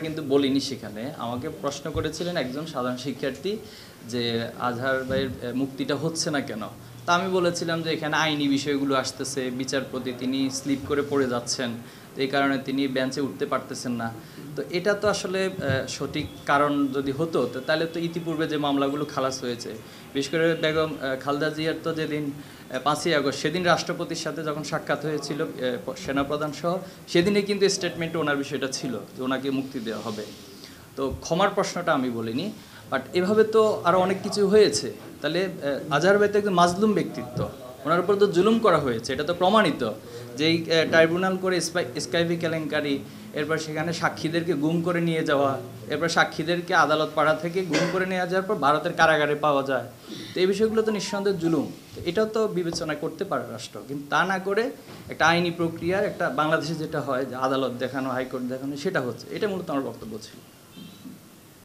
কিন্তু বলিনি সেখানে। আমাকে প্রশ্ন করেছিলেন একজন সাধারণ শিক্ষার্থী যে আজহার ভাইয়ের মুক্তিটা হচ্ছে না কেন? তা আমি বলেছিলাম যে এখানে আইনি বিষয়গুলো আসতেছে, বিচারপতি তিনি স্লিপ করে পড়ে যাচ্ছেন, তো এই কারণে তিনি বেঞ্চে উঠতে পারতেছেন না। তো এটা তো আসলে সঠিক কারণ যদি হতো তো তাহলে তো ইতিপূর্বে যে মামলাগুলো খালাস হয়েছে, বিশেষ করে বেগম খালেদা জিয়ার তো যেদিন 5ই আগস্ট সেদিন রাষ্ট্রপতির সাথে যখন সাক্ষাৎ হয়েছিল সেনাপ্রধান সহ, সেদিনে কিন্তু স্টেটমেন্টে ওনার বিষয়টা ছিল যে ওনাকে মুক্তি দেওয়া হবে। তো ক্ষমার প্রশ্নটা আমি বলিনি, বাট এভাবে তো আরও অনেক কিছু হয়েছে। তাহলে আজহার ভাই তো একজন মাজলুম ব্যক্তিত্ব, ওনার উপর তো জুলুম করা হয়েছে, এটা তো প্রমাণিত। যেই ট্রাইব্যুনাল করে স্কাইপি কেলেঙ্কারি, এরপর সেখানে সাক্ষীদেরকে গুম করে নিয়ে যাওয়া, এরপর সাক্ষীদেরকে আদালত পাড়া থেকে গুম করে নিয়ে যাওয়ার পর ভারতের কারাগারে পাওয়া যায়। তো এই বিষয়গুলো তো নিঃসন্দেহে জুলুম, তো এটাও তো বিবেচনা করতে পারে রাষ্ট্র, কিন্তু তা না করে একটা আইনি প্রক্রিয়ার একটা বাংলাদেশে যেটা হয় যে আদালত দেখানো, হাইকোর্ট দেখানো, সেটা হচ্ছে। এটা মূলত আমার বক্তব্য ছিল।